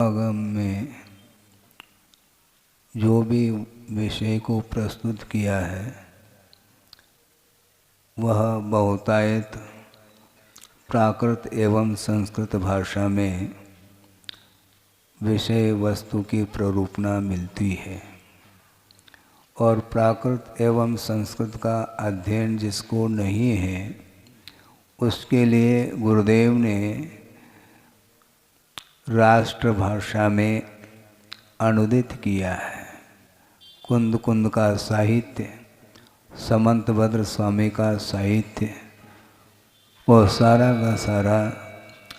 आगम में जो भी विषय को प्रस्तुत किया है वह बहुतायत प्राकृत एवं संस्कृत भाषा में विषय वस्तु की प्ररूपणा मिलती है और प्राकृत एवं संस्कृत का अध्ययन जिसको नहीं है उसके लिए गुरुदेव ने राष्ट्रभाषा में अनुदित किया है। कुंद कुंद का साहित्य, समंतभद्र स्वामी का साहित्य, वो सारा का सारा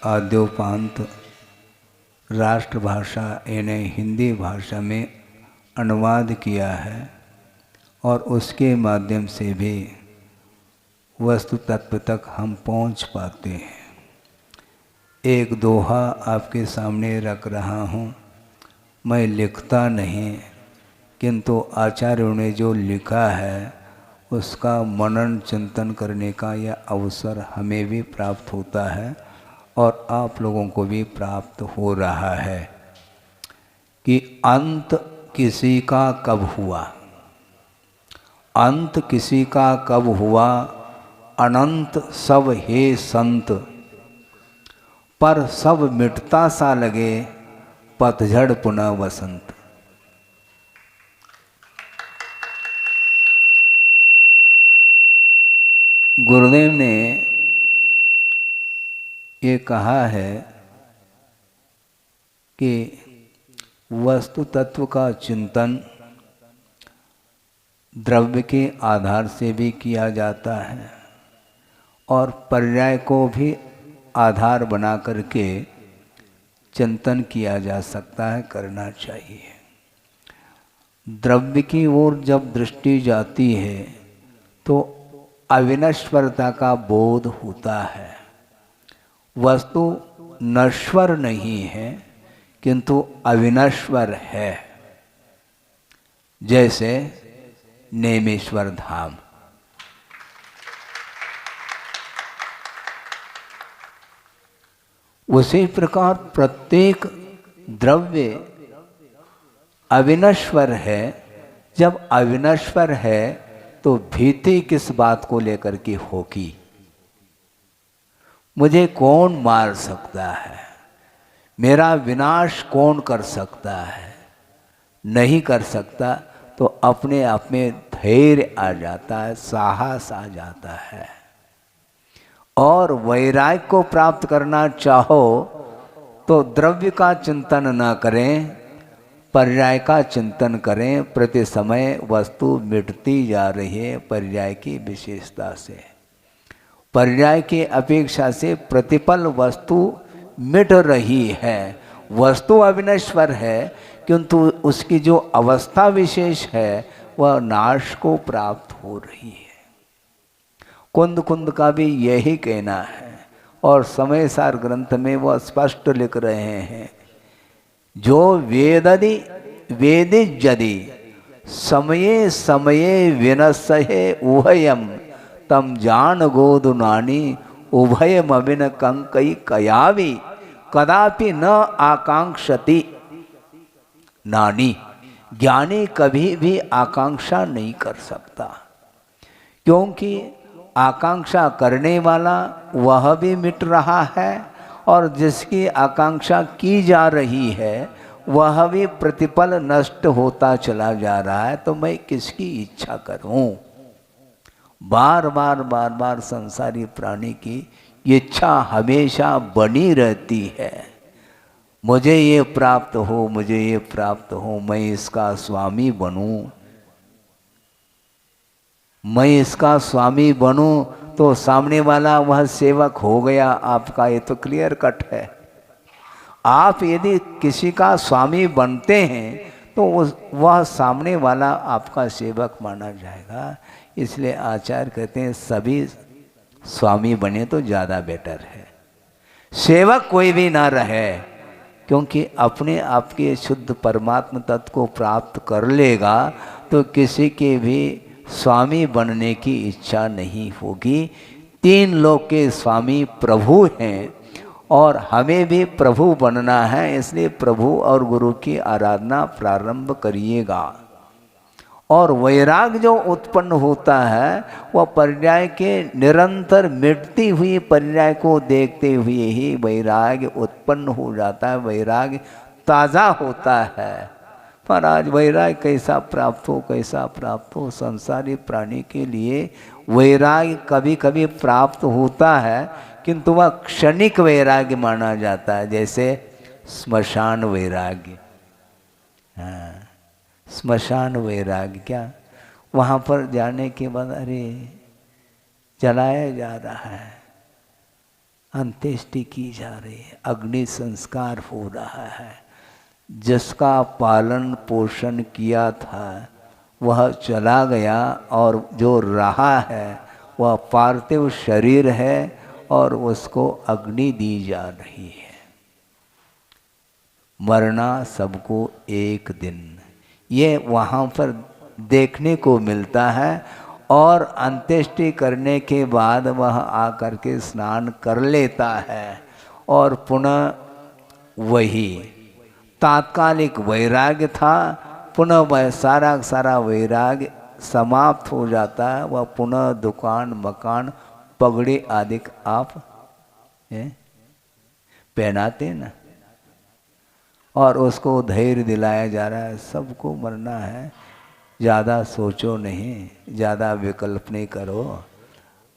आद्योपांत राष्ट्रभाषा यानी हिंदी भाषा में अनुवाद किया है और उसके माध्यम से भी वस्तु तत्व तक हम पहुंच पाते हैं। एक दोहा आपके सामने रख रहा हूँ। मैं लिखता नहीं, किंतु आचार्यों ने जो लिखा है उसका मनन चिंतन करने का यह अवसर हमें भी प्राप्त होता है और आप लोगों को भी प्राप्त हो रहा है कि अंत किसी का कब हुआ, अंत किसी का कब हुआ, अनंत सब हे संत, पर सब मिटता सा लगे, पतझड़ पुनः वसंत। गुरुदेव ने ये कहा है कि वस्तु तत्व का चिंतन द्रव्य के आधार से भी किया जाता है और पर्याय को भी आधार बना करके चिंतन किया जा सकता है, करना चाहिए। द्रव्य की ओर जब दृष्टि जाती है तो अविनश्वरता का बोध होता है। वस्तु नश्वर नहीं है किंतु अविनश्वर है, जैसे नेमेश्वर धाम। उसी प्रकार प्रत्येक द्रव्य अविनश्वर है। जब अविनश्वर है तो भीति किस बात को लेकर के होगी? मुझे कौन मार सकता है, मेरा विनाश कौन कर सकता है? नहीं कर सकता। तो अपने आप में धैर्य आ जाता है, साहस आ जाता है। और वैराग्य को प्राप्त करना चाहो तो द्रव्य का चिंतन न करें, पर्याय का चिंतन करें। प्रति समय वस्तु मिटती जा रही है पर्याय की विशेषता से। पर्याय की अपेक्षा से प्रतिपल वस्तु मिट रही है। वस्तु अविनश्वर है किंतु उसकी जो अवस्था विशेष है वह नाश को प्राप्त हो रही है। कुंद कुंद का भी यही कहना है और समय सार ग्रंथ में वह स्पष्ट लिख रहे हैं, जो वेदि वेदिजदि समये समये विनसहे उभयम तम जान गोदुनानी उभयम अभिन कंकई कयावी कदापि न आकांक्षति नानी। ज्ञानी कभी भी आकांक्षा नहीं कर सकता, क्योंकि आकांक्षा करने वाला वह भी मिट रहा है और जिसकी आकांक्षा की जा रही है वह भी प्रतिपल नष्ट होता चला जा रहा है। तो मैं किसकी इच्छा करूं? बार बार बार बार संसारी प्राणी की इच्छा हमेशा बनी रहती है। मुझे ये प्राप्त हो, मुझे ये प्राप्त हो, मैं इसका स्वामी बनूं, मैं इसका स्वामी बनूं। तो सामने वाला वह सेवक हो गया आपका, ये तो क्लियर कट है। आप यदि किसी का स्वामी बनते हैं तो वह सामने वाला आपका सेवक माना जाएगा। इसलिए आचार्य कहते हैं सभी स्वामी बने तो ज़्यादा बेटर है, सेवक कोई भी ना रहे, क्योंकि अपने आप के शुद्ध परमात्म तत्व को प्राप्त कर लेगा तो किसी के भी स्वामी बनने की इच्छा नहीं होगी। तीन लोक के स्वामी प्रभु हैं और हमें भी प्रभु बनना है, इसलिए प्रभु और गुरु की आराधना प्रारंभ करिएगा। और वैराग जो उत्पन्न होता है वह पर्याय के निरंतर मिटती हुई पर्याय को देखते हुए ही वैराग उत्पन्न हो जाता है, वैराग ताज़ा होता है। पर आज वैराग कैसा प्राप्त हो, कैसा प्राप्त हो, संसारी प्राणी के लिए वैराग कभी कभी प्राप्त होता है, किंतु वह क्षणिक वैराग्य माना जाता है, जैसे स्मशान वैराग्य। हाँ, स्मशान वैराग्य क्या, वहाँ पर जाने के बाद अरे जलाया जा रहा है, अंत्येष्टि की जा रही है, अग्नि संस्कार हो रहा है, जिसका पालन पोषण किया था वह चला गया और जो रहा है वह पार्थिव शरीर है और उसको अग्नि दी जा रही है। मरना सबको एक दिन, ये वहाँ पर देखने को मिलता है। और अंत्येष्टि करने के बाद वह आकर के स्नान कर लेता है और पुनः वही तात्कालिक वैराग्य था, पुनः वह सारा वैराग्य समाप्त हो जाता है। वह पुनः दुकान मकान पगड़ी आदि आप पहनाते ना, और उसको धैर्य दिलाया जा रहा है, सबको मरना है, ज़्यादा सोचो नहीं, ज़्यादा विकल्प नहीं करो,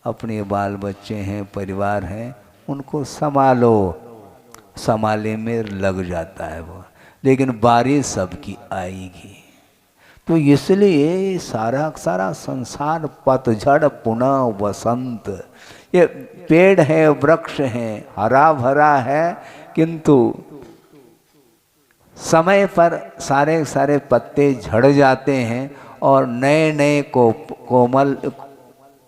अपने बाल बच्चे हैं, परिवार हैं, उनको संभालो, संभालने में लग जाता है वो, लेकिन बारी सबकी आएगी। तो इसलिए सारा संसार पतझड़ पुनः वसंत, ये पेड़ है, वृक्ष हैं, हरा भरा है, किंतु समय पर सारे पत्ते झड़ जाते हैं और नए नए कोमल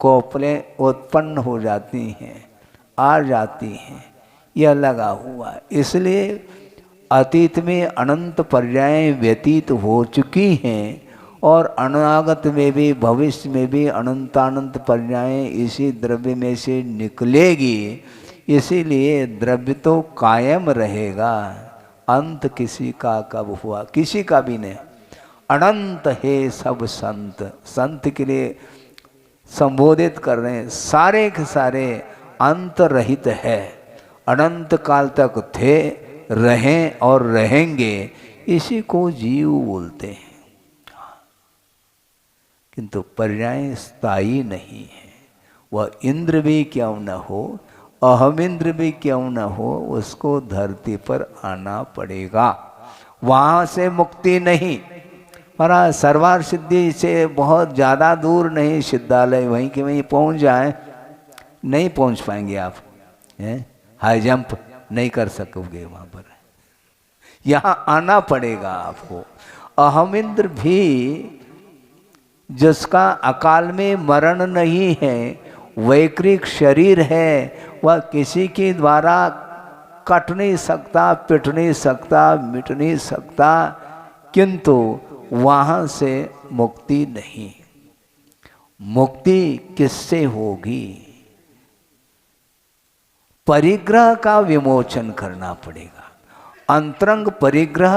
कोपलें उत्पन्न हो जाती हैं, आ जाती हैं, यह लगा हुआ। इसलिए अतीत में अनंत पर्याय व्यतीत हो चुकी हैं और अनागत में भी भविष्य में भी अनंतानंत पर्याय इसी द्रव्य में से निकलेगी। इसीलिए द्रव्य तो कायम रहेगा, अंत किसी का कब हुआ, किसी का भी नहीं। अनंत है सब संत, संत के लिए संबोधित कर रहे हैं, सारे के सारे अंत रहित है, अनंत काल तक थे, रहें और रहेंगे, इसी को जीव बोलते हैं। किंतु पर्याय स्थायी नहीं है, वह इंद्र भी क्यों न हो, अहम इंद्र भी क्यों न हो, उसको धरती पर आना पड़ेगा, वहाँ से मुक्ति नहीं। पर सर्वार सिद्धि से बहुत ज़्यादा दूर नहीं, सिद्धालय वहीं के वहीं पहुँच जाए, नहीं पहुँच पाएंगे आप, हाई जंप नहीं कर सकोगे वहाँ पर, यहाँ आना पड़ेगा आपको। अहम इंद्र भी जिसका अकाल में मरण नहीं है, वैकृत शरीर है, वह किसी के द्वारा कट नहीं सकता, पिट नहीं सकता, मिट नहीं सकता, किंतु वहाँ से मुक्ति नहीं। मुक्ति किससे होगी? परिग्रह का विमोचन करना पड़ेगा। अंतरंग परिग्रह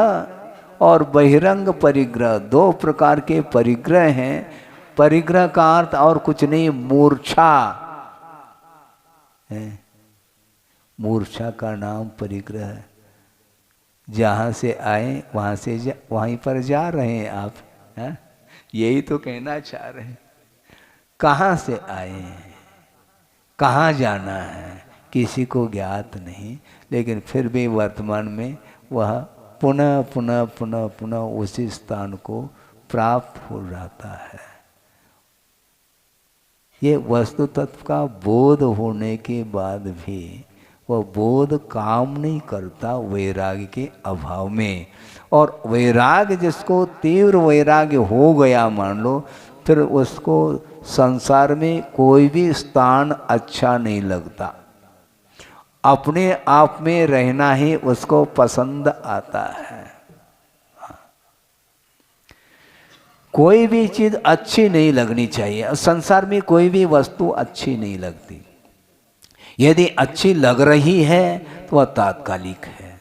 और बहिरंग परिग्रह, दो प्रकार के परिग्रह हैं। परिग्रह का अर्थ और कुछ नहीं, मूर्छा है, मूर्छा का नाम परिग्रह है। जहाँ से आए वहाँ से वहीं पर जा रहे हैं आप, है? यही तो कहना चाह रहे हैं। कहाँ से आए हैं, कहाँ जाना है, किसी को ज्ञात नहीं, लेकिन फिर भी वर्तमान में वह पुनः पुनः पुनः पुनः उसी स्थान को प्राप्त हो जाता है। ये वस्तु तत्व का बोध होने के बाद भी वह बोध काम नहीं करता वैराग्य के अभाव में। और वैराग्य जिसको तीव्र वैराग्य हो गया मान लो, फिर उसको संसार में कोई भी स्थान अच्छा नहीं लगता, अपने आप में रहना ही उसको पसंद आता है। कोई भी चीज अच्छी नहीं लगनी चाहिए, संसार में कोई भी वस्तु अच्छी नहीं लगती। यदि अच्छी लग रही है तो वह तात्कालिक है।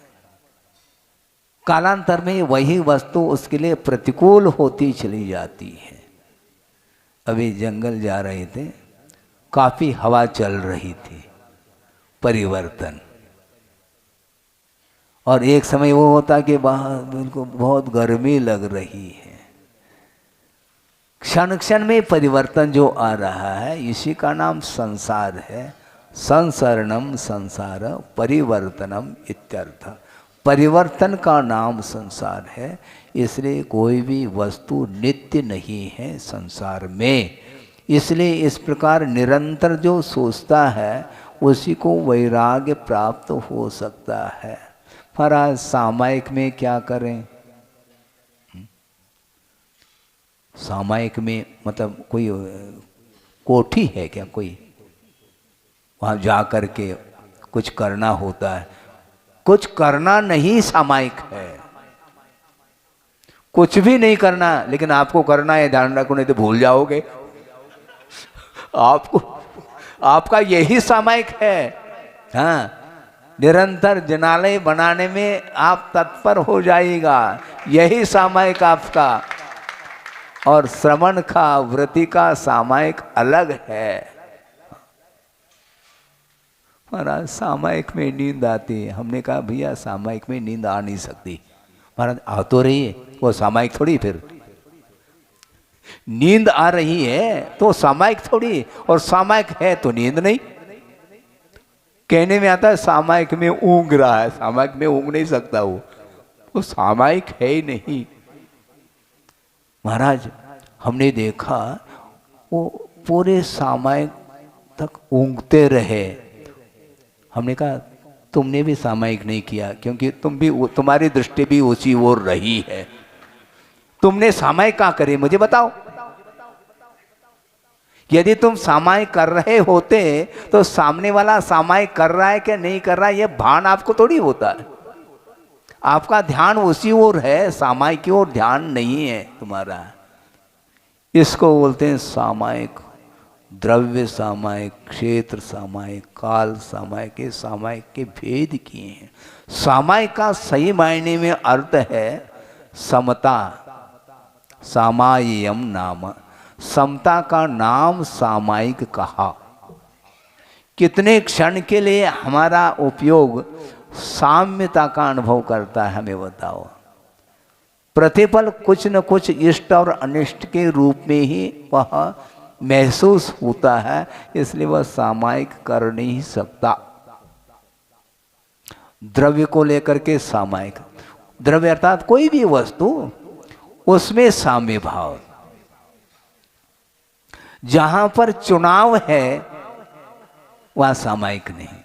कालांतर में वही वस्तु उसके लिए प्रतिकूल होती चली जाती है। अभी जंगल जा रहे थे, काफी हवा चल रही थी, परिवर्तन, और एक समय वो होता कि बाहर बिल्कुल बहुत गर्मी लग रही है। क्षण क्षण में परिवर्तन जो आ रहा है, इसी का नाम संसार है। संसरणम संसार परिवर्तनम इत्यर्थ। परिवर्तन का नाम संसार है। इसलिए कोई भी वस्तु नित्य नहीं है संसार में। इसलिए इस प्रकार निरंतर जो सोचता है उसी को वैराग्य प्राप्त हो सकता है। महाराज सामायिक में क्या करें? सामायिक में मतलब कोई कोठी है क्या? कोई वहाँ जा कर के कुछ करना होता है? कुछ करना नहीं सामायिक है। कुछ भी नहीं करना, लेकिन आपको करना है, ध्यान रखो, नहीं तो भूल जाओगे। आपको आपका यही सामायिक है। हाँ, निरंतर जनालय बनाने में आप तत्पर हो जाएगा, यही सामायिक आपका। और श्रवण का वृत्ति का सामायिक अलग है। महाराज सामायिक में नींद आती है। हमने कहा भैया सामायिक में नींद आ नहीं सकती। महाराज आ तो रही है, वो सामायिक थोड़ी। फिर नींद आ रही है तो सामायिक थोड़ी, और सामायिक है तो नींद नहीं। कहने में आता है सामायिक में ऊँग रहा है, सामायिक में ऊँग नहीं सकता वो सामायिक है ही नहीं। महाराज हमने देखा वो पूरे सामायिक तक ऊँगते रहे। हमने कहा तुमने भी सामायिक नहीं किया, क्योंकि तुम्हारी दृष्टि भी उसी ओर रही है। तुमने सामायिक क्या करे मुझे बताओ। यदि तुम सामायिक कर रहे होते तो सामने वाला सामायिक कर रहा है कि नहीं कर रहा है, यह भान आपको थोड़ी होता है। आपका ध्यान उसी ओर है, सामायिक की ओर ध्यान नहीं है तुम्हारा। इसको बोलते हैं सामायिक। द्रव्य सामायिक, क्षेत्र सामायिक, काल सामायिक, सामायिक के भेद किए हैं। सामायिक का सही मायने में अर्थ है समता। सामायियम नाम, समता का नाम सामायिक कहा। कितने क्षण के लिए हमारा उपयोग साम्यता का अनुभव करता है, हमें बताओ। प्रतिपल कुछ न कुछ इष्ट और अनिष्ट के रूप में ही वह महसूस होता है, इसलिए वह सामायिक कर नहीं सकता। द्रव्य को लेकर के सामायिक, द्रव्य अर्थात कोई भी वस्तु, उसमें साम्य भाव। जहां पर चुनाव है वह सामायिक नहीं।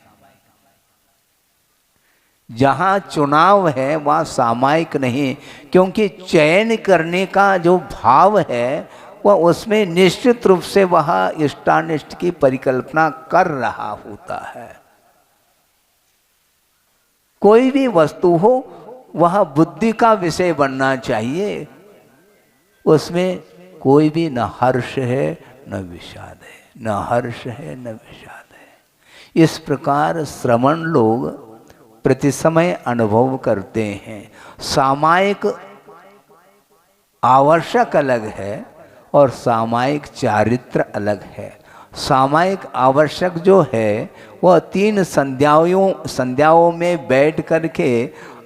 जहां चुनाव है वह सामायिक नहीं, क्योंकि चयन करने का जो भाव है वह उसमें निश्चित रूप से वह इष्टानिष्ट की परिकल्पना कर रहा होता है। कोई भी वस्तु हो वह बुद्धि का विषय बनना चाहिए। उसमें कोई भी न हर्ष है न विषाद है, न हर्ष है न विषाद है। इस प्रकार श्रवण लोग प्रति समय अनुभव करते हैं। सामायिक आवश्यक अलग है और सामायिक चारित्र अलग है। सामायिक आवश्यक जो है वह 3 संध्याओं में बैठ करके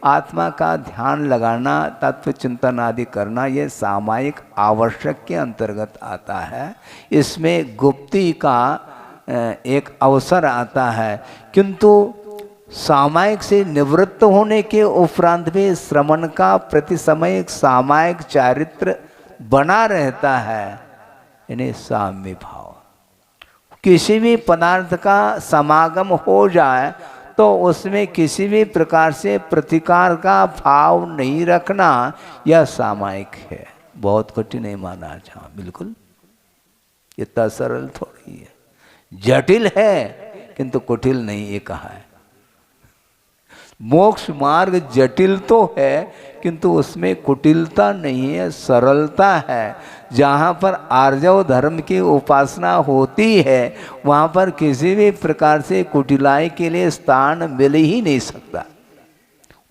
आत्मा का ध्यान लगाना, तत्व चिंतन आदि करना, ये सामायिक आवश्यक के अंतर्गत आता है। इसमें गुप्ती का एक अवसर आता है, किंतु सामायिक से निवृत्त होने के उपरांत भी श्रवण का प्रति समय एक सामायिक चारित्र बना रहता है, यानी साम्य भाव। किसी भी पदार्थ का समागम हो जाए तो उसमें किसी भी प्रकार से प्रतिकार का भाव नहीं रखना, यह सामायिक है। बहुत कठिन नहीं माना जा, बिल्कुल इतना सरल थोड़ी है। जटिल है किंतु कुटिल नहीं, ये कहा है। मोक्ष मार्ग जटिल तो है किंतु उसमें कुटिलता नहीं है, सरलता है। जहाँ पर आर्जव धर्म की उपासना होती है वहाँ पर किसी भी प्रकार से कुटिलाई के लिए स्थान मिल ही नहीं सकता।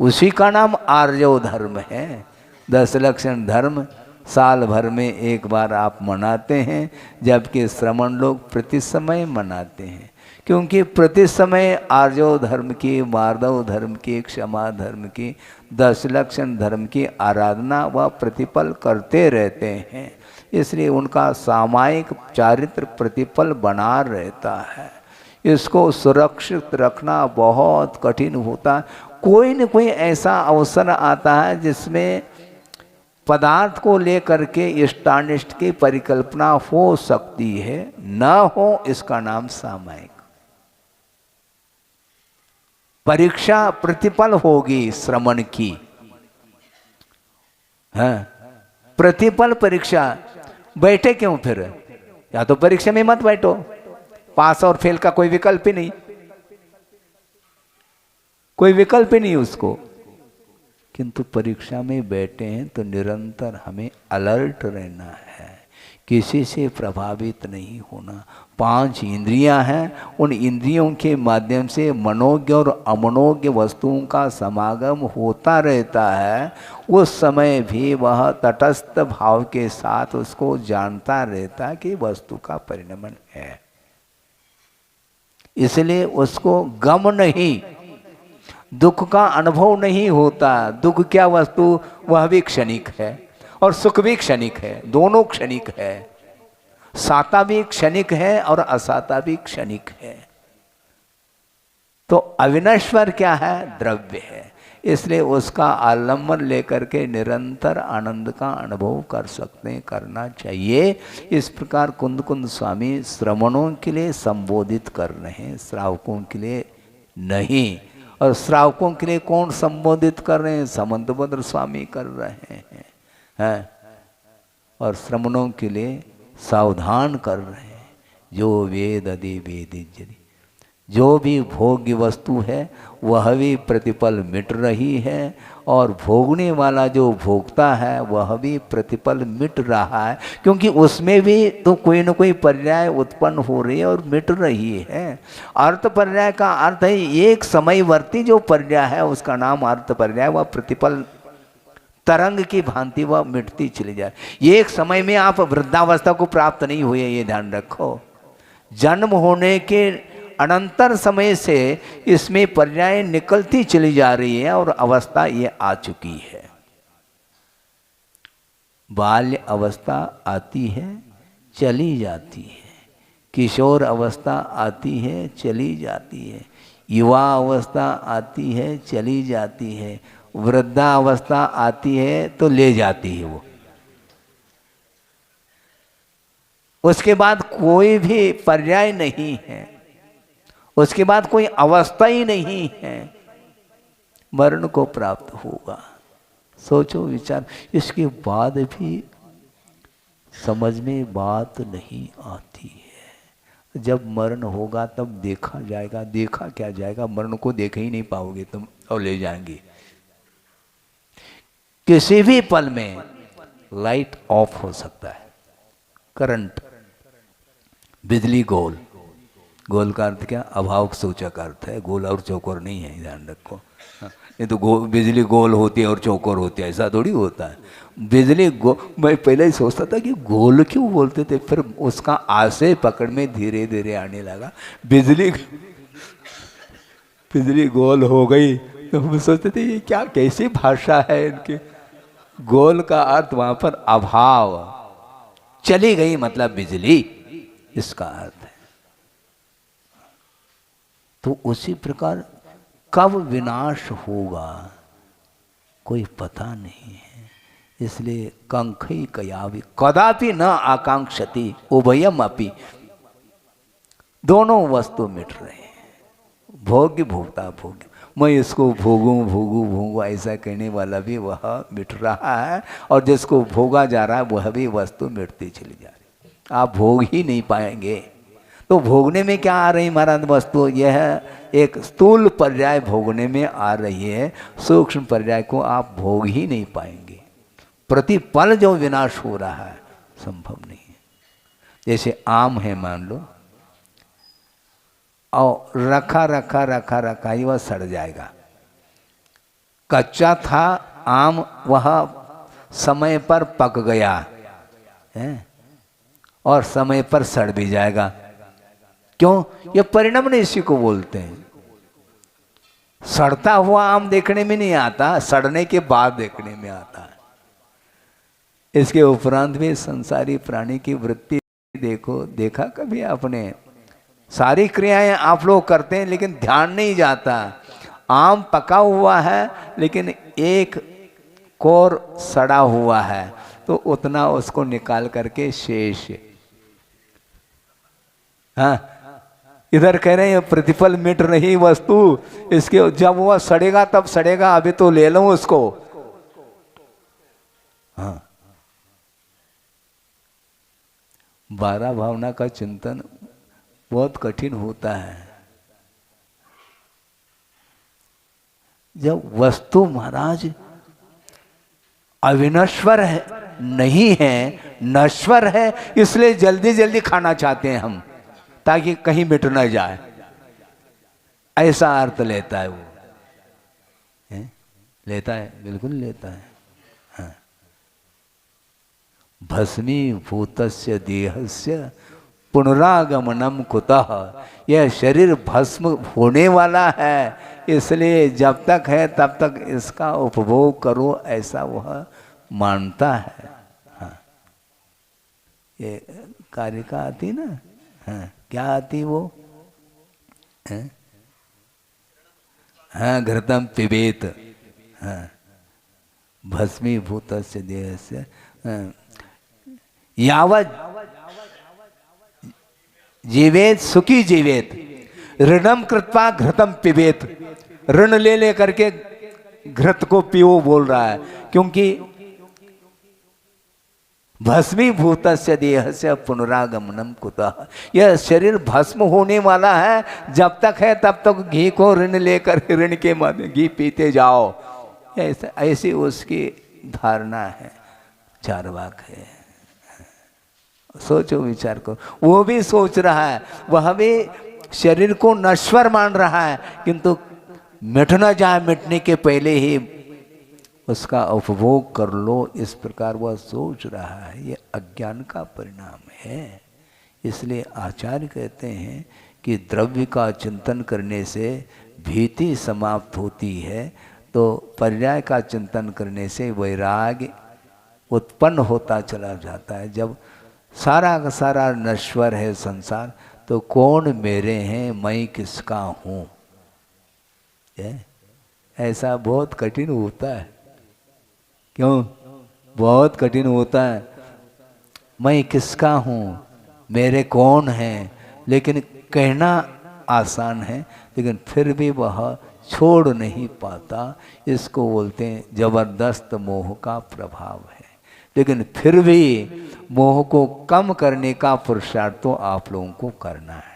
उसी का नाम आर्जव धर्म है। 10 लक्षण धर्म साल भर में एक बार आप मनाते हैं, जबकि श्रमण लोग प्रति समय मनाते हैं। क्योंकि प्रति समय आर्जव धर्म की, मार्दव धर्म की, क्षमा धर्म की, 10 लक्षण धर्म की आराधना व प्रतिपल करते रहते हैं, इसलिए उनका सामायिक चारित्र प्रतिपल बना रहता है। इसको सुरक्षित रखना बहुत कठिन होता है। कोई न कोई ऐसा अवसर आता है जिसमें पदार्थ को लेकर के इष्टानिष्ट की परिकल्पना हो सकती है, न हो इसका नाम सामायिक। परीक्षा प्रतिपल होगी श्रमण की, है प्रतिपल परीक्षा। बैठे क्यों फिर? या तो परीक्षा में मत बैठो, पास और फेल का कोई विकल्प ही नहीं, कोई विकल्प ही नहीं उसको। किंतु परीक्षा में बैठे हैं तो निरंतर हमें अलर्ट रहना है, किसी से प्रभावित नहीं होना। 5 इंद्रियां हैं, उन इंद्रियों के माध्यम से मनोज्ञ और अमनोज्ञ वस्तुओं का समागम होता रहता है। उस समय भी वह तटस्थ भाव के साथ उसको जानता रहता है कि वस्तु का परिणमन है, इसलिए उसको गम नहीं, दुख का अनुभव नहीं होता। दुख क्या वस्तु, वह भी क्षणिक है और सुख भी क्षणिक है, दोनों क्षणिक है। साता भी क्षणिक है और असाता भी क्षणिक है। तो अविनश्वर क्या है? द्रव्य है। इसलिए उसका आलम्बन लेकर के निरंतर आनंद का अनुभव कर सकते हैं, करना चाहिए। इस प्रकार कुंद कुंद स्वामी श्रमणों के लिए संबोधित कर रहे हैं, श्रावकों के लिए नहीं। और श्रावकों के लिए कौन संबोधित कर रहे हैं? समंतभद्र स्वामी कर रहे हैं। और श्रमणों के लिए सावधान कर रहे हैं, जो वेद अदि वेदिज्यति, जो भी भोग्य वस्तु है वह भी प्रतिपल मिट रही है, और भोगने वाला जो भोगता है वह भी प्रतिपल मिट रहा है। क्योंकि उसमें भी तो कोई न कोई पर्याय उत्पन्न हो रही है और मिट रही है। अर्थ पर्याय का अर्थ है एक समयवर्ती जो पर्याय है उसका नाम अर्थ पर्याय, वह प्रतिपल तरंग की भांति वह मिटती चली जाए। ये एक समय में आप वृद्धावस्था को प्राप्त नहीं हुए, ये ध्यान रखो। जन्म होने के अनंतर समय से इसमें पर्याय निकलती चली जा रही है और अवस्था ये आ चुकी है। बाल्य अवस्था आती है, चली जाती है, किशोर अवस्था आती है, चली जाती है, युवा अवस्था आती है, चली जाती है, वृद्धा अवस्था आती है तो ले जाती है वो। उसके बाद कोई भी पर्याय नहीं है, उसके बाद कोई अवस्था ही नहीं है, मरण को प्राप्त होगा। सोचो विचार, इसके बाद भी समझ में बात नहीं आती है। जब मरण होगा तब देखा जाएगा। देखा क्या जाएगा? मरण को देख ही नहीं पाओगे तुम, और ले जाएंगे। किसी भी पल में लाइट ऑफ हो सकता है, करंट, बिजली गोल, गोल का अर्थ क्या? अभाव सूचक अर्थ है, गोल और चौकोर नहीं है, ध्यान रखो। ये तो बिजली गोल होती है और चौकोर होती है, ऐसा थोड़ी होता है। बिजली मैं पहले ही सोचता था कि गोल क्यों बोलते थे, फिर उसका आशय पकड़ में धीरे धीरे आने लगा। बिजली गोल हो गई तो हम सोचते थे ये क्या, कैसी भाषा है इनकी। गोल का अर्थ वहां पर अभाव, चली गई मतलब बिजली, इसका अर्थ है। तो उसी प्रकार कब विनाश होगा कोई पता नहीं है। इसलिए कंखई कयावि कदापि न आकांक्षति उभयम अपि, दोनों वस्तु मिट रहे हैं। भोग्य भोक्ता भोग्य, मैं इसको भोगूं भोगूं भोगूं ऐसा कहने वाला भी वह मिट रहा है, और जिसको भोगा जा रहा है वह भी वस्तु मिटती चली जा रही। आप भोग ही नहीं पाएंगे। तो भोगने में क्या आ रही महाराज वस्तु? यह एक स्थूल पर्याय भोगने में आ रही है, सूक्ष्म पर्याय को आप भोग ही नहीं पाएंगे। प्रतिपल जो विनाश हो रहा है संभव नहीं है। जैसे आम है मान लो, और रखा रखा रखा रखा ही वह सड़ जाएगा। कच्चा था आम, वह समय पर पक गया है और समय पर सड़ भी जाएगा। क्यों? ये परिणाम नहीं इसी को बोलते हैं। सड़ता हुआ आम देखने में नहीं आता, सड़ने के बाद देखने में आता है। इसके उपरांत भी संसारी प्राणी की वृत्ति देखा कभी आपने? सारी क्रियाएं आप लोग करते हैं लेकिन ध्यान नहीं जाता। आम पका हुआ है लेकिन एक कोर सड़ा हुआ है, तो उतना उसको निकाल करके शेष। हाँ, इधर कह रहे हैं प्रतिफल मिट रही वस्तु, इसके जब वह सड़ेगा तब सड़ेगा, अभी तो ले लो उसको। हाँ, 12 भावना का चिंतन बहुत कठिन होता है। जब वस्तु महाराज अविनश्वर है, नहीं है, नश्वर है, इसलिए जल्दी जल्दी खाना चाहते हैं हम, ताकि कहीं मिट न जाए। ऐसा अर्थ लेता है वो, लेता है, बिल्कुल लेता है। हाँ। भस्मीभूतस्य देहस्य पुनरागमनम कुतः। यह शरीर भस्म होने वाला है, इसलिए जब तक है तब तक इसका उपभोग करो, ऐसा वह मानता है। हाँ, ये कारिका आती ना। हाँ, क्या आती वो? हाँ, घृतम पिबेत। हाँ, भस्मीभूतस्य देहस्य यावत् जीवेत सुखी जीवेत, ऋणम कृत्वा घृतम पिबेत। ऋण ले करके घृत को पियो बोल रहा है, क्योंकि भस्मीभूतस्य देहस्य पुनरागमनम कुतः। यह शरीर भस्म होने वाला है, जब तक है तब तक घी को ऋण लेकर ऋण के माध्यम घी पीते जाओ। ऐसी उसकी धारणा है, चार्वाक है। सोचो, विचार करो। वो भी सोच रहा है, वह भी शरीर को नश्वर मान रहा है, किंतु मिट न जाए, मिटने के पहले ही उसका उपभोग कर लो, इस प्रकार वह सोच रहा है। ये अज्ञान का परिणाम है। इसलिए आचार्य कहते हैं कि द्रव्य का चिंतन करने से भीति समाप्त होती है, तो पर्याय का चिंतन करने से वैराग्य उत्पन्न होता चला जाता है। जब सारा का सारा नश्वर है संसार, तो कौन मेरे हैं, मैं किसका हूँ? ऐसा बहुत कठिन होता है। क्यों? बहुत कठिन होता है। मैं किसका हूँ, मेरे कौन हैं, लेकिन कहना आसान है, लेकिन फिर भी वह छोड़ नहीं पाता। इसको बोलते हैं जबरदस्त मोह का प्रभाव है। लेकिन फिर भी मोह को कम करने का पुरुषार्थ तो आप लोगों को करना है।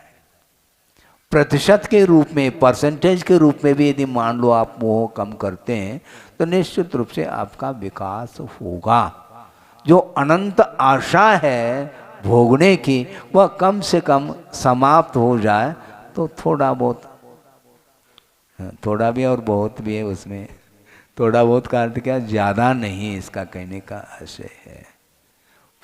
प्रतिशत के रूप में, परसेंटेज के रूप में भी यदि मान लो आप मोह कम करते हैं, तो निश्चित रूप से आपका विकास होगा। जो अनंत आशा है भोगने की, वह कम से कम समाप्त हो जाए, तो थोड़ा बहुत, थोड़ा भी और बहुत भी है उसमें। थोड़ा बहुत का अर्थ क्या? ज़्यादा नहीं, इसका कहने का आशय है।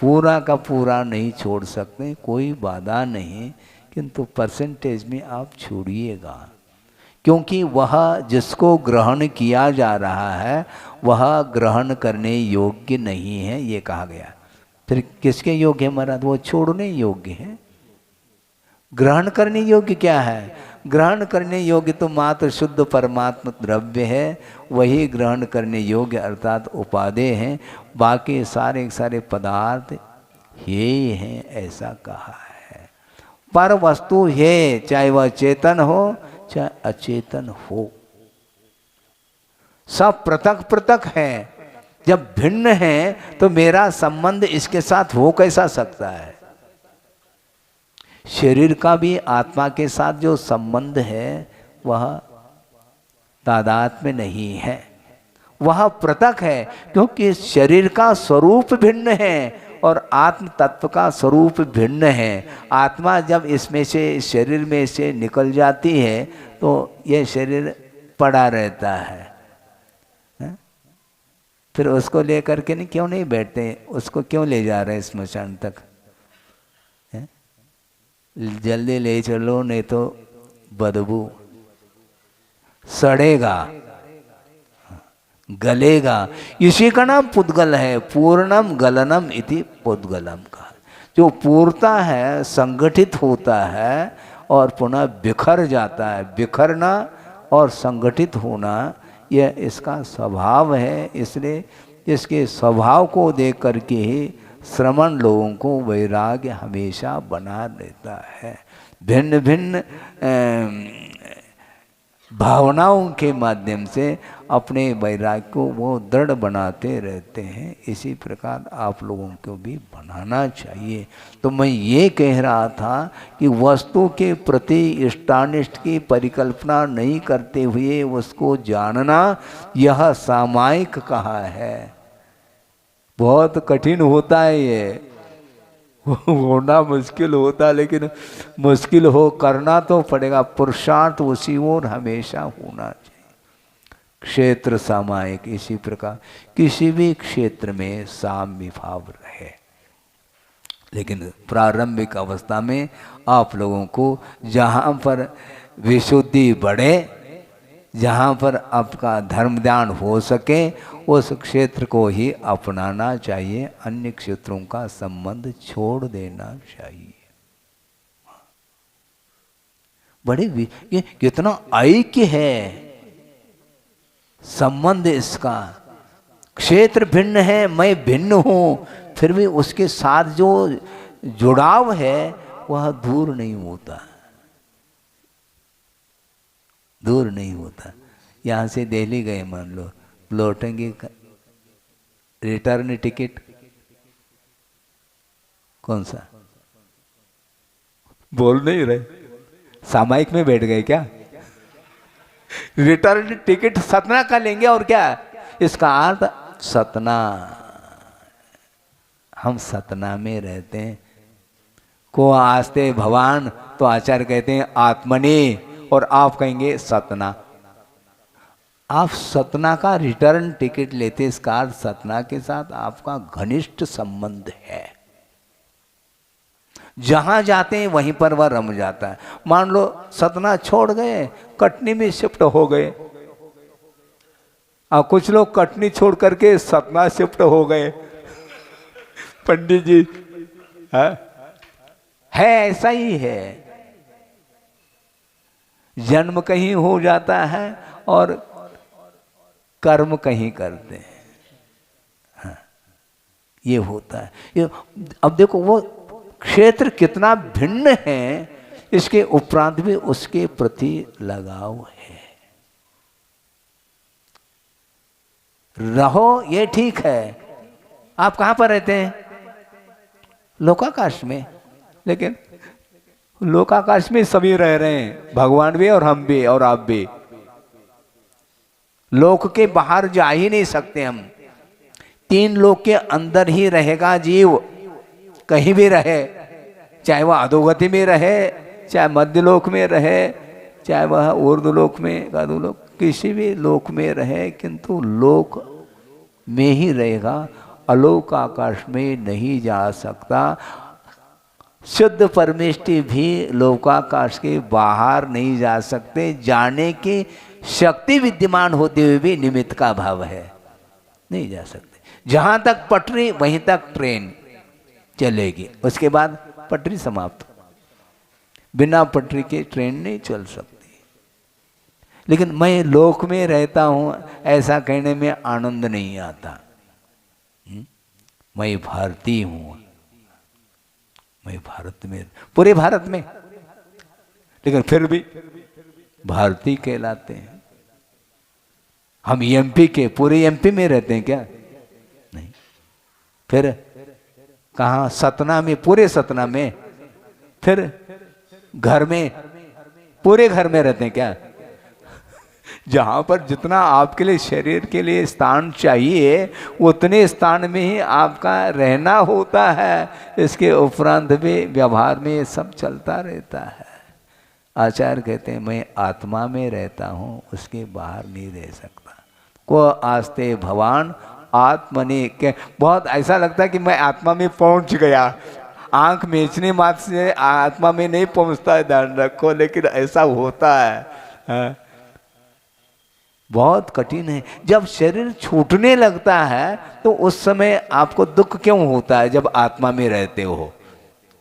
पूरा का पूरा नहीं छोड़ सकते, कोई बाधा नहीं, किंतु परसेंटेज में आप छोड़िएगा, क्योंकि वह जिसको ग्रहण किया जा रहा है वह ग्रहण करने योग्य नहीं है, ये कहा गया। फिर किसके योग्य है महाराज? वो छोड़ने योग्य है। ग्रहण करने योग्य क्या है? ग्रहण करने योग्य तो मात्र शुद्ध परमात्मा द्रव्य है, वही ग्रहण करने योग्य अर्थात उपादेय हैं। बाकी सारे सारे पदार्थ ये हैं, ऐसा कहा है। पर वस्तु है, चाहे वह चेतन हो चाहे अचेतन हो, सब पृथक पृथक है। जब भिन्न है तो मेरा संबंध इसके साथ हो कैसा सकता है? शरीर का भी आत्मा के साथ जो संबंध है वह तादाद में नहीं है, वह पृथक है, क्योंकि शरीर का स्वरूप भिन्न है और आत्म तत्व का स्वरूप भिन्न है। आत्मा जब इसमें से, शरीर में से निकल जाती है तो यह शरीर पड़ा रहता है। फिर उसको लेकर के नहीं, क्यों नहीं बैठते, उसको क्यों ले जा रहे हैं स्मशान तक? जल्दी ले चलो, नहीं तो बदबू, सड़ेगा, गलेगा। इसी का नाम पुद्गल है। पूर्णम गलनम इति पुद्गलम का। जो पूर्णता है, संगठित होता है और पुनः बिखर जाता है। बिखरना और संगठित होना यह इसका स्वभाव है। इसलिए इसके स्वभाव को देख करके ही श्रमण लोगों को वैराग्य हमेशा बना रहता है। भिन्न भिन्न भावनाओं के माध्यम से अपने वैराग्य को वो दृढ़ बनाते रहते हैं। इसी प्रकार आप लोगों को भी बनाना चाहिए। तो मैं ये कह रहा था कि वस्तु के प्रति इष्टानिष्ट की परिकल्पना नहीं करते हुए उसको जानना, यह सामायिक कहा है। बहुत कठिन होता है, ये होना मुश्किल होता है, लेकिन मुश्किल हो करना तो पड़ेगा। पुरुषार्थ उसी ओर हमेशा होना चाहिए। क्षेत्र सामायिक, इसी प्रकार किसी भी क्षेत्र में साम्य भाव रहे। लेकिन प्रारंभिक अवस्था में आप लोगों को जहाँ पर विशुद्धि बढ़े, जहाँ पर आपका धर्म ध्यान हो सके, उस क्षेत्र को ही अपनाना चाहिए। अन्य क्षेत्रों का संबंध छोड़ देना चाहिए। बड़े ये कितना ऐक्य है संबंध इसका। क्षेत्र भिन्न है, मैं भिन्न हूँ, फिर भी उसके साथ जो जुड़ाव है वह दूर नहीं होता, दूर नहीं होता। यहाँ से दिल्ली गए, मान लो, लौटेंगे, रिटर्न टिकट कौन सा? बोल नहीं रहे, सामायिक में बैठ गए क्या? रिटर्न टिकट सतना का लेंगे और क्या? इसका अर्थ सतना, हम सतना में रहते हैं। को आस्ते भगवान, तो आचार्य कहते हैं आत्मनि, और आप कहेंगे सतना। आप सतना का रिटर्न टिकट लेते, इसका अर्थ सतना के साथ आपका घनिष्ठ संबंध है। जहां जाते हैं वहीं पर वह रम जाता है। मान लो सतना छोड़ गए, कटनी में शिफ्ट हो गए, और कुछ लोग कटनी छोड़ करके सतना शिफ्ट हो गए। पंडित जी है, ऐसा ही है। जन्म कहीं हो जाता है और कर्म कहीं करते हैं। हाँ, ये होता है। ये अब देखो वो क्षेत्र कितना भिन्न है, इसके उपरांत भी उसके प्रति लगाव है। रहो ये ठीक है। आप कहाँ पर रहते हैं? लोकाकाश में। लेकिन लोकाकाश में सभी रह रहे हैं, भगवान भी और हम भी और आप भी। लोक के बाहर जा ही नहीं सकते हम। तीन लोक के अंदर ही रहेगा जीव, कहीं भी रहे, चाहे वह अधोगति में रहे, चाहे मध्य लोक में रहे, चाहे वह ऊर्ध्वलोक में, अधोलोक, किसी भी लोक में रहे, किंतु लोक में ही रहेगा। अलोक आकाश में नहीं जा सकता। शुद्ध परमेष्टि भी लोकाकाश के बाहर नहीं जा सकते। जाने की शक्ति विद्यमान होते हुए भी निमित्त का भाव है, नहीं जा सकते। जहां तक पटरी वहीं तक ट्रेन चलेगी, उसके बाद पटरी समाप्त। बिना पटरी के ट्रेन नहीं चल सकती। लेकिन मैं लोक में रहता हूं, ऐसा कहने में आनंद नहीं आता। मैं भारतीय हूं, मैं भारत में, पूरे भारत में, लेकिन फिर भी भारतीय कहलाते हैं। हम एमपी के, पूरे एमपी में रहते हैं क्या? नहीं। फिर कहाँ? सतना में, पूरे सतना में, फिर घर में, पूरे घर में रहते हैं क्या? जहाँ पर जितना आपके लिए शरीर के लिए स्थान चाहिए उतने स्थान में ही आपका रहना होता है। इसके उपरांत भी व्यवहार में ये सब चलता रहता है। आचार्य कहते हैं मैं आत्मा में रहता हूँ, उसके बाहर नहीं रह सकता। को आस्ते भवान आत्मनि के, बहुत ऐसा लगता है कि मैं आत्मा में पहुँच गया। आँख मीचने मात्र से आत्मा में नहीं पहुँचता है, ध्यान रखो, लेकिन ऐसा होता है। बहुत कठिन है। जब शरीर छूटने लगता है तो उस समय आपको दुख क्यों होता है? जब आत्मा में रहते हो,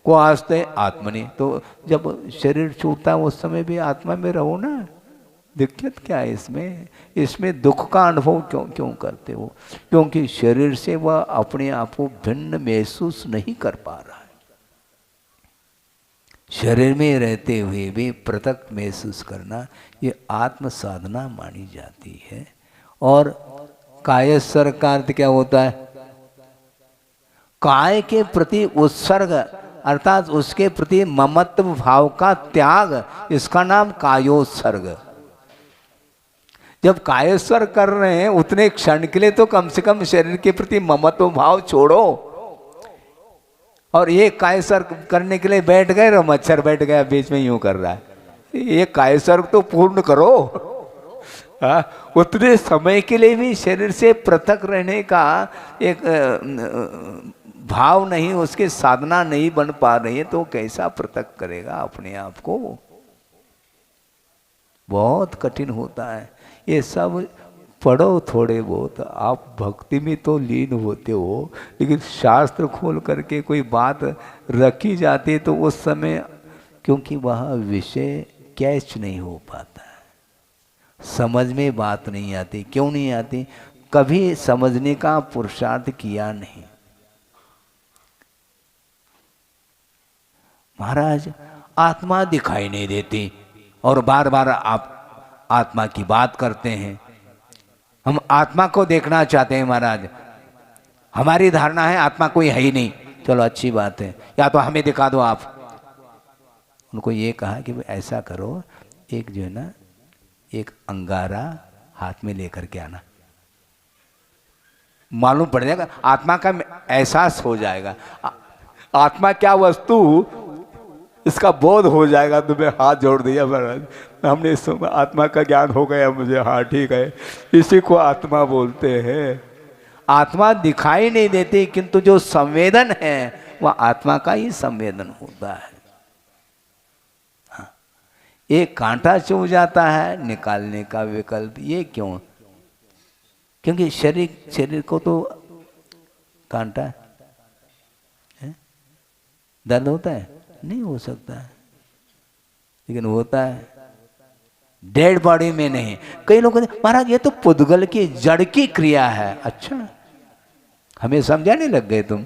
को आस्ते आत्मनि, तो जब शरीर छूटता है उस समय भी आत्मा में रहो ना। दिक्कत क्या है इसमें? इसमें दुख का अनुभव क्यों करते हो? क्योंकि शरीर से वह अपने आप को भिन्न महसूस नहीं कर पा रहा है। शरीर में रहते हुए भी पृथक महसूस करना ये आत्म साधना मानी जाती है। और कायस्वर का अर्थ क्या होता है? काय के प्रति उत्सर्ग, अर्थात उसके प्रति ममत्व भाव का त्याग, इसका नाम कायोत्सर्ग। जब कायस्वर कर रहे हैं उतने क्षण के लिए तो कम से कम शरीर के प्रति ममत्व भाव छोड़ो। और ये कायस्वर करने के लिए बैठ गए और मच्छर बैठ गया बीच में यूं कर रहा है, ये कायस्वर तो पूर्ण करो। उतने समय के लिए भी शरीर से पृथक रहने का एक भाव नहीं, उसके साधना नहीं बन पा रही है, तो कैसा पृथक करेगा अपने आप को? बहुत कठिन होता है। ये सब पढ़ो थोड़े बहुत, आप भक्ति में तो लीन होते हो, लेकिन शास्त्र खोल करके कोई बात रखी जाती है तो उस समय, क्योंकि वह विषय कैच नहीं हो पाता है, समझ में बात नहीं आती। क्यों नहीं आती? कभी समझने का पुरुषार्थ किया नहीं। महाराज आत्मा दिखाई नहीं देती और बार बार आप आत्मा की बात करते हैं। हम आत्मा को देखना चाहते हैं महाराज, हमारी धारणा है आत्मा कोई है ही नहीं। चलो अच्छी बात है, या तो हमें दिखा दो आप। उनको ये कहा कि ऐसा करो, एक जो है ना, एक अंगारा हाथ में लेकर के आना, मालूम पड़ जाएगा, आत्मा का एहसास हो जाएगा। आत्मा क्या वस्तु, इसका बोध हो जाएगा। तुम्हें हाथ जोड़ दिया महाराज, हमने सुना आत्मा का ज्ञान हो गया मुझे। हाँ ठीक है, इसी को आत्मा बोलते हैं। आत्मा दिखाई नहीं देती, किंतु जो संवेदन है वह आत्मा का ही संवेदन होता है। हाँ, एक कांटा चुभ जाता है, निकालने का विकल्प, ये क्यों? क्योंकि शरीर को तो कांटा है, दर्द होता है? नहीं हो सकता है, लेकिन होता है डेड बॉडी में नहीं। कई लोग कहते महाराज ये तो पुद्गल की जड़ की क्रिया है। अच्छा, हमें समझाने लग गए तुम।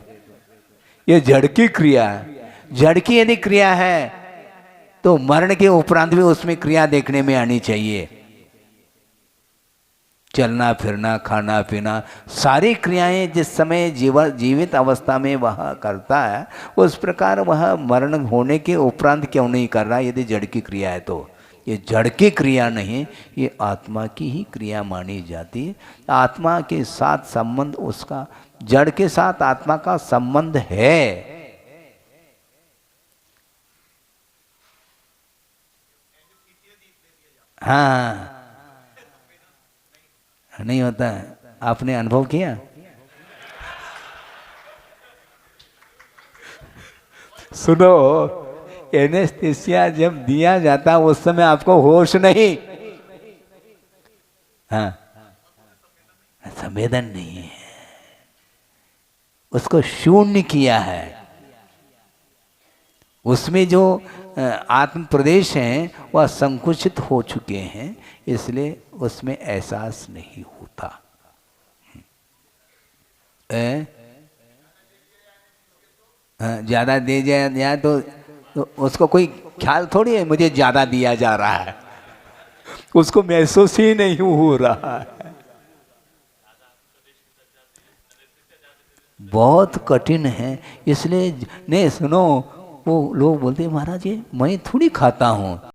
ये जड़ की क्रिया है। जड़ की यदि क्रिया है तो मरण के उपरांत भी उसमें क्रिया देखने में आनी चाहिए। चलना फिरना, खाना पीना, सारी क्रियाएं जिस समय जीवित अवस्था में वह करता है, उस प्रकार वह मरण होने के उपरांत क्यों नहीं कर रहा? यदि जड़ की क्रिया है तो ये जड़ की क्रिया नहीं, ये आत्मा की ही क्रिया मानी जाती है। आत्मा के साथ संबंध, उसका जड़ के साथ आत्मा का संबंध है। हाँ, नहीं होता है। आपने अनुभव किया? सुनो, एनेस्थीसिया जब दिया जाता उस समय आपको होश नहीं, हाँ, संवेदन नहीं है, उसको शून्य किया है। उसमें जो आत्म प्रदेश हैं वह संकुचित हो चुके हैं, इसलिए उसमें एहसास नहीं होता। ज्यादा दे जाए तो उसको कोई ख्याल थोड़ी है मुझे ज्यादा दिया जा रहा है, उसको महसूस ही नहीं हो रहा है। बहुत कठिन है। इसलिए नहीं, सुनो, वो लोग बोलते हैं महाराज ये मैं थोड़ी खाता हूँ,